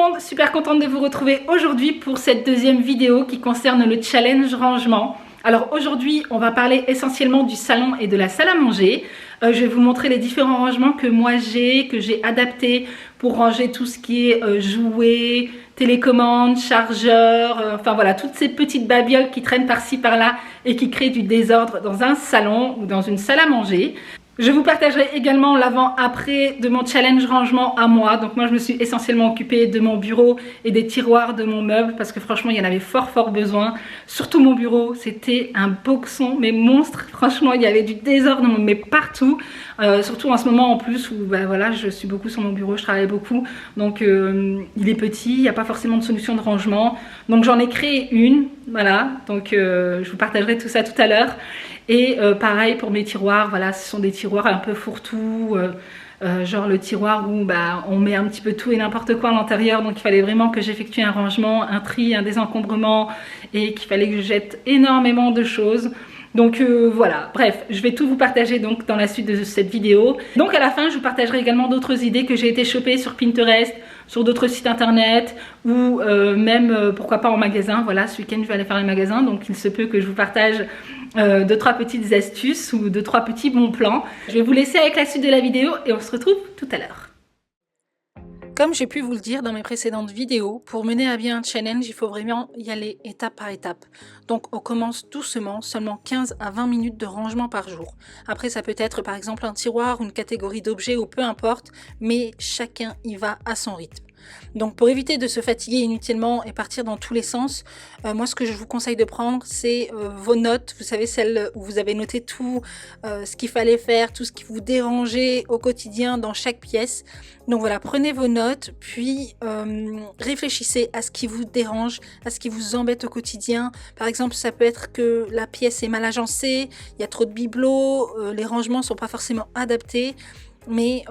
monde, super contente de vous retrouver aujourd'hui pour cette deuxième vidéo qui concerne le challenge rangement. Alors aujourd'hui, on va parler essentiellement du salon et de la salle à manger. Je vais vous montrer les différents rangements que moi que j'ai adaptés pour ranger tout ce qui est jouets, télécommande, chargeurs, enfin voilà, toutes ces petites babioles qui traînent par-ci par-là et qui créent du désordre dans un salon ou dans une salle à manger. Je vous partagerai également l'avant-après de mon challenge rangement à moi. Donc moi je me suis essentiellement occupée de mon bureau et des tiroirs de mon meuble parce que franchement il y en avait fort besoin. Surtout mon bureau, c'était un boxon mais monstre. Franchement il y avait du désordre mais partout. Surtout en ce moment en plus où voilà, je suis beaucoup sur mon bureau, je travaille beaucoup. Donc il est petit, il n'y a pas forcément de solution de rangement. Donc j'en ai créé une, voilà. Donc je vous partagerai tout ça tout à l'heure. Et pareil pour mes tiroirs, voilà, ce sont des tiroirs un peu fourre-tout, genre le tiroir où on met un petit peu tout et n'importe quoi à l'intérieur. Donc il fallait vraiment que j'effectue un rangement, un tri, un désencombrement et qu'il fallait que je jette énormément de choses. Donc voilà, bref, je vais tout vous partager donc dans la suite de cette vidéo. Donc à la fin, je vous partagerai également d'autres idées que j'ai été choper sur Pinterest, sur d'autres sites internet ou même pourquoi pas en magasin. Voilà, ce week-end je vais aller faire les magasins, donc il se peut que je vous partage 2-3 petites astuces ou 2-3 petits bons plans. Je vais vous laisser avec la suite de la vidéo et on se retrouve tout à l'heure. Comme j'ai pu vous le dire dans mes précédentes vidéos, pour mener à bien un challenge, il faut vraiment y aller étape par étape. Donc on commence doucement, seulement 15 à 20 minutes de rangement par jour. Après ça peut être par exemple un tiroir, une catégorie d'objets ou peu importe, mais chacun y va à son rythme. Donc pour éviter de se fatiguer inutilement et partir dans tous les sens, moi ce que je vous conseille de prendre c'est vos notes, vous savez celles où vous avez noté tout ce qu'il fallait faire, tout ce qui vous dérangeait au quotidien dans chaque pièce. Donc voilà, prenez vos notes, puis réfléchissez à ce qui vous dérange, à ce qui vous embête au quotidien. Par exemple, ça peut être que la pièce est mal agencée, il y a trop de bibelots, les rangements sont pas forcément adaptés. Mais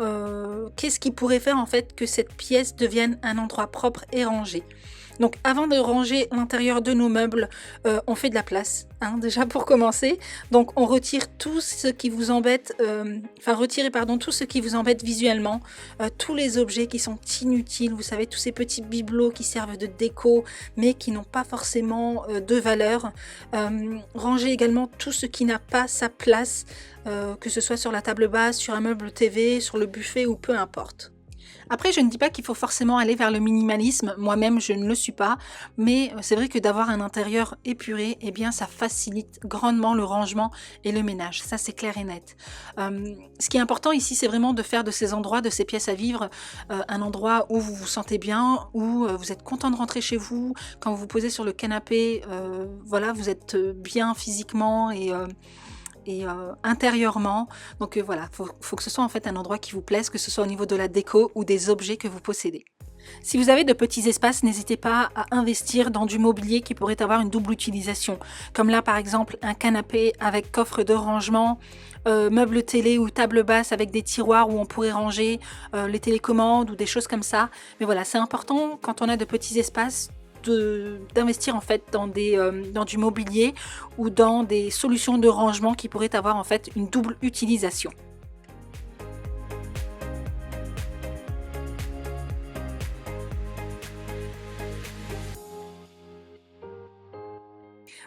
qu'est-ce qui pourrait faire en fait que cette pièce devienne un endroit propre et rangé? Donc avant de ranger l'intérieur de nos meubles, on fait de la place, hein, déjà pour commencer. Donc on retire tout ce qui vous embête, retirez tout ce qui vous embête visuellement, tous les objets qui sont inutiles, vous savez, tous ces petits bibelots qui servent de déco, mais qui n'ont pas forcément de valeur. Rangez également tout ce qui n'a pas sa place, que ce soit sur la table basse, sur un meuble TV, sur le buffet ou peu importe. Après, je ne dis pas qu'il faut forcément aller vers le minimalisme, moi-même je ne le suis pas, mais c'est vrai que d'avoir un intérieur épuré, eh bien ça facilite grandement le rangement et le ménage, ça c'est clair et net. Ce qui est important ici, c'est vraiment de faire de ces endroits, de ces pièces à vivre, un endroit où vous vous sentez bien, où vous êtes content de rentrer chez vous, quand vous vous posez sur le canapé, voilà, vous êtes bien physiquement et intérieurement. Donc voilà, faut que ce soit en fait un endroit qui vous plaise, que ce soit au niveau de la déco ou des objets que vous possédez. Si vous avez de petits espaces, n'hésitez pas à investir dans du mobilier qui pourrait avoir une double utilisation. Comme là par exemple un canapé avec coffre de rangement, meuble télé ou table basse avec des tiroirs où on pourrait ranger les télécommandes ou des choses comme ça. Mais voilà, c'est important quand on a de petits espaces d'investir en fait dans du mobilier ou dans des solutions de rangement qui pourraient avoir en fait une double utilisation.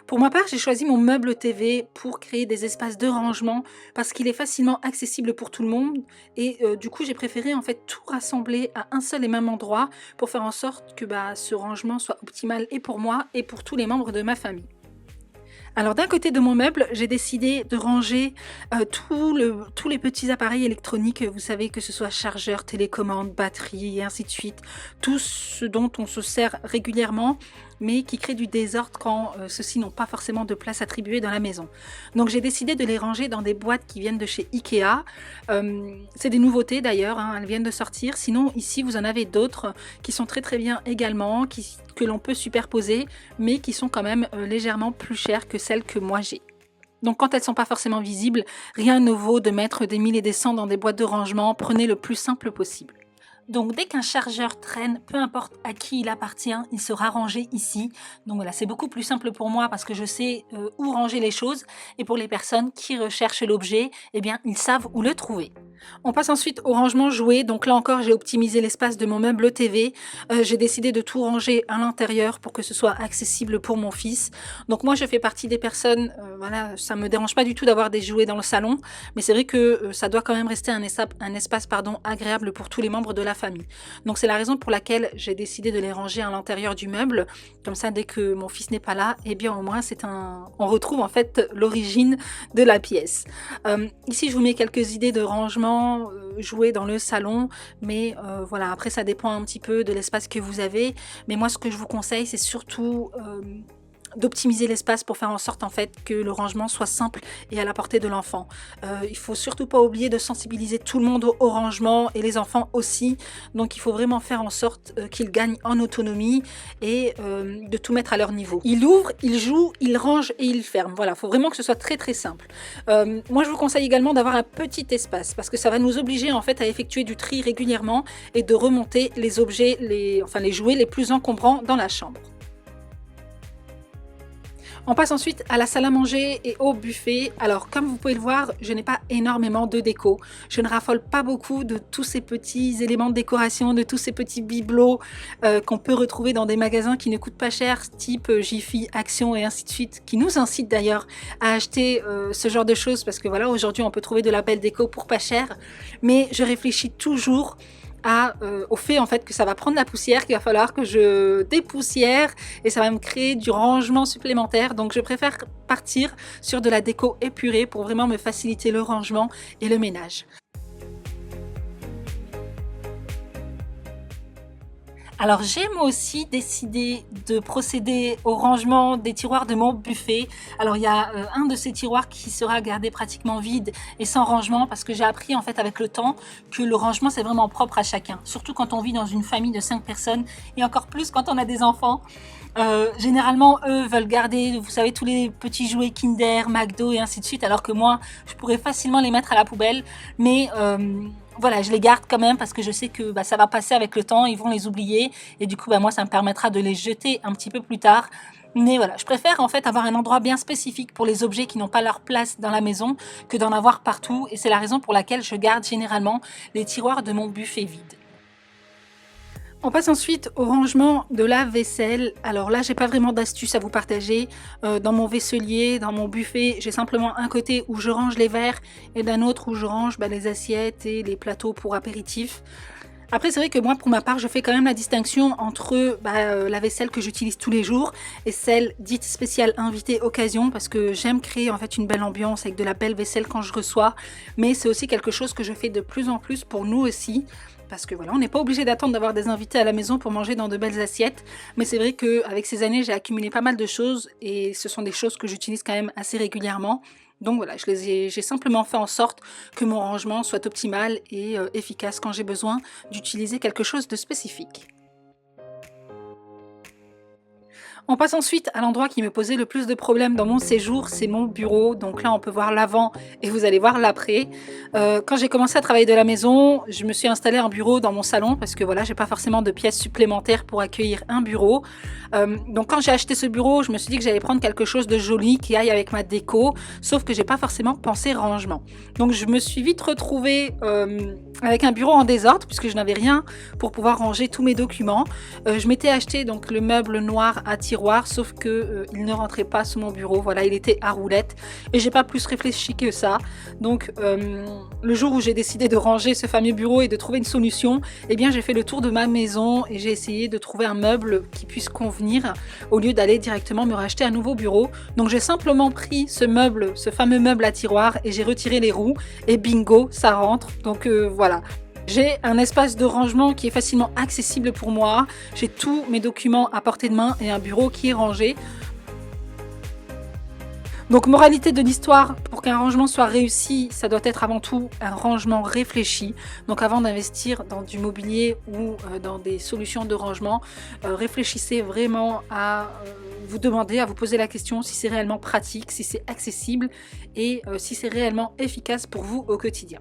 Pour ma part, j'ai choisi mon meuble TV pour créer des espaces de rangement parce qu'il est facilement accessible pour tout le monde et du coup j'ai préféré en fait tout rassembler à un seul et même endroit pour faire en sorte que ce rangement soit optimal et pour moi et pour tous les membres de ma famille. Alors d'un côté de mon meuble, j'ai décidé de ranger tous les petits appareils électroniques, vous savez, que ce soit chargeur, télécommande, batterie et ainsi de suite, tout ce dont on se sert régulièrement mais qui crée du désordre quand ceux-ci n'ont pas forcément de place attribuée dans la maison. Donc j'ai décidé de les ranger dans des boîtes qui viennent de chez Ikea. C'est des nouveautés d'ailleurs, hein, elles viennent de sortir. Sinon ici vous en avez d'autres qui sont très bien également, que l'on peut superposer, mais qui sont quand même légèrement plus chères que celles que moi j'ai. Donc quand elles ne sont pas forcément visibles, rien ne vaut de mettre des 1000 et des 100 dans des boîtes de rangement, prenez le plus simple possible. Donc dès qu'un chargeur traîne, peu importe à qui il appartient, il sera rangé ici. Donc voilà, c'est beaucoup plus simple pour moi parce que je sais où ranger les choses. Et pour les personnes qui recherchent l'objet, eh bien ils savent où le trouver. On passe ensuite au rangement jouet. Donc là encore, j'ai optimisé l'espace de mon meuble TV. J'ai décidé de tout ranger à l'intérieur pour que ce soit accessible pour mon fils. Donc moi, je fais partie des personnes, voilà, ça me dérange pas du tout d'avoir des jouets dans le salon. Mais c'est vrai que ça doit quand même rester un espace agréable pour tous les membres de la famille. Donc c'est la raison pour laquelle j'ai décidé de les ranger à l'intérieur du meuble. Comme ça, dès que mon fils n'est pas là, eh bien au moins on retrouve en fait l'origine de la pièce. Ici, je vous mets quelques idées de rangement jouer dans le salon, mais voilà, après ça dépend un petit peu de l'espace que vous avez, mais moi ce que je vous conseille c'est surtout d'optimiser l'espace pour faire en sorte en fait que le rangement soit simple et à la portée de l'enfant. Il faut surtout pas oublier de sensibiliser tout le monde au rangement et les enfants aussi, donc il faut vraiment faire en sorte qu'ils gagnent en autonomie et de tout mettre à leur niveau. Ils ouvrent, ils jouent, ils rangent et ils ferment. Voilà, il faut vraiment que ce soit très très simple. Moi je vous conseille également d'avoir un petit espace parce que ça va nous obliger en fait à effectuer du tri régulièrement et de remonter les objets, les jouets les plus encombrants dans la chambre. On passe ensuite à la salle à manger et au buffet. Alors comme vous pouvez le voir, je n'ai pas énormément de déco. Je ne raffole pas beaucoup de tous ces petits éléments de décoration, de tous ces petits bibelots qu'on peut retrouver dans des magasins qui ne coûtent pas cher, type Jiffy, Action et ainsi de suite, qui nous incitent d'ailleurs à acheter ce genre de choses parce que voilà, aujourd'hui on peut trouver de la belle déco pour pas cher. Mais je réfléchis toujours au fait en fait que ça va prendre la poussière, qu'il va falloir que je dépoussière et ça va me créer du rangement supplémentaire. Donc je préfère partir sur de la déco épurée pour vraiment me faciliter le rangement et le ménage. Alors j'ai moi aussi décidé de procéder au rangement des tiroirs de mon buffet. Alors il y a un de ces tiroirs qui sera gardé pratiquement vide et sans rangement parce que j'ai appris en fait avec le temps que le rangement c'est vraiment propre à chacun. Surtout quand on vit dans une famille de 5 personnes et encore plus quand on a des enfants. Généralement eux veulent garder, vous savez, tous les petits jouets Kinder, McDo et ainsi de suite, alors que moi je pourrais facilement les mettre à la poubelle, mais voilà, je les garde quand même parce que je sais que ça va passer avec le temps, ils vont les oublier et du coup moi ça me permettra de les jeter un petit peu plus tard. Mais voilà, je préfère en fait avoir un endroit bien spécifique pour les objets qui n'ont pas leur place dans la maison que d'en avoir partout, et c'est la raison pour laquelle je garde généralement les tiroirs de mon buffet vides. On passe ensuite au rangement de la vaisselle. Alors là, j'ai pas vraiment d'astuces à vous partager. Dans mon vaisselier, dans mon buffet, j'ai simplement un côté où je range les verres et d'un autre où je range les assiettes et les plateaux pour apéritifs. Après, c'est vrai que moi, pour ma part, je fais quand même la distinction entre la vaisselle que j'utilise tous les jours et celle dite spéciale invitée occasion, parce que j'aime créer en fait une belle ambiance avec de la belle vaisselle quand je reçois. Mais c'est aussi quelque chose que je fais de plus en plus pour nous aussi. Parce que voilà, on n'est pas obligé d'attendre d'avoir des invités à la maison pour manger dans de belles assiettes. Mais c'est vrai qu'avec ces années, j'ai accumulé pas mal de choses et ce sont des choses que j'utilise quand même assez régulièrement. Donc voilà, j'ai simplement fait en sorte que mon rangement soit optimal et efficace quand j'ai besoin d'utiliser quelque chose de spécifique. On passe ensuite à l'endroit qui me posait le plus de problèmes dans mon séjour, c'est mon bureau. Donc là, on peut voir l'avant et vous allez voir l'après. Quand j'ai commencé à travailler de la maison, je me suis installée un bureau dans mon salon parce que voilà, j'ai pas forcément de pièces supplémentaires pour accueillir un bureau. Donc quand j'ai acheté ce bureau, je me suis dit que j'allais prendre quelque chose de joli qui aille avec ma déco, sauf que j'ai pas forcément pensé rangement. Donc je me suis vite retrouvée avec un bureau en désordre puisque je n'avais rien pour pouvoir ranger tous mes documents. Je m'étais acheté donc le meuble noir à tiroir, sauf que il ne rentrait pas sous mon bureau. Voilà, il était à roulettes et j'ai pas plus réfléchi que ça. Donc le jour où j'ai décidé de ranger ce fameux bureau et de trouver une solution, eh bien j'ai fait le tour de ma maison et j'ai essayé de trouver un meuble qui puisse convenir au lieu d'aller directement me racheter un nouveau bureau. Donc j'ai simplement pris ce meuble, ce fameux meuble à tiroir, et j'ai retiré les roues et bingo, ça rentre. Donc voilà. J'ai un espace de rangement qui est facilement accessible pour moi. J'ai tous mes documents à portée de main et un bureau qui est rangé. Donc moralité de l'histoire, pour qu'un rangement soit réussi, ça doit être avant tout un rangement réfléchi. Donc avant d'investir dans du mobilier ou dans des solutions de rangement, réfléchissez vraiment à vous demander, à vous poser la question si c'est réellement pratique, si c'est accessible et si c'est réellement efficace pour vous au quotidien.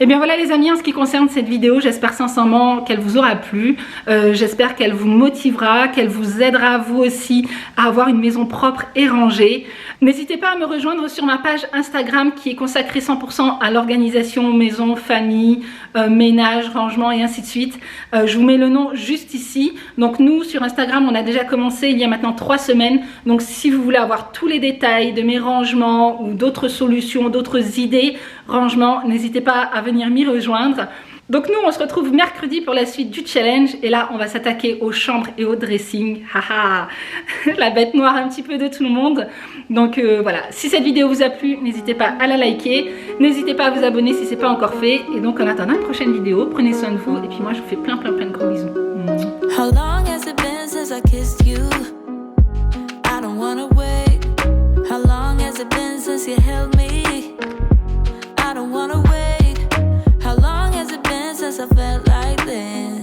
Et bien voilà les amis, en ce qui concerne cette vidéo, j'espère sincèrement qu'elle vous aura plu. J'espère qu'elle vous motivera, qu'elle vous aidera vous aussi à avoir une maison propre et rangée. N'hésitez pas à me rejoindre sur ma page Instagram qui est consacrée 100% à l'organisation maison, famille, ménage, rangement et ainsi de suite. Je vous mets le nom juste ici. Donc nous sur Instagram on a déjà commencé il y a maintenant 3 semaines. Donc si vous voulez avoir tous les détails de mes rangements ou d'autres solutions, d'autres idées rangement, n'hésitez pas à venir m'y rejoindre. Donc nous on se retrouve mercredi pour la suite du challenge et là on va s'attaquer aux chambres et au dressing. Haha, la bête noire un petit peu de tout le monde. Donc voilà, si cette vidéo vous a plu, n'hésitez pas à la liker, n'hésitez pas à vous abonner si ce n'est pas encore fait. Et donc en attendant une prochaine vidéo, prenez soin de vous et puis moi je vous fais plein de gros bisous. How long has it been since I kissed you? I don't wanna wait. How long has it been since you held me? I don't wanna wait. How long has it been since I felt like this?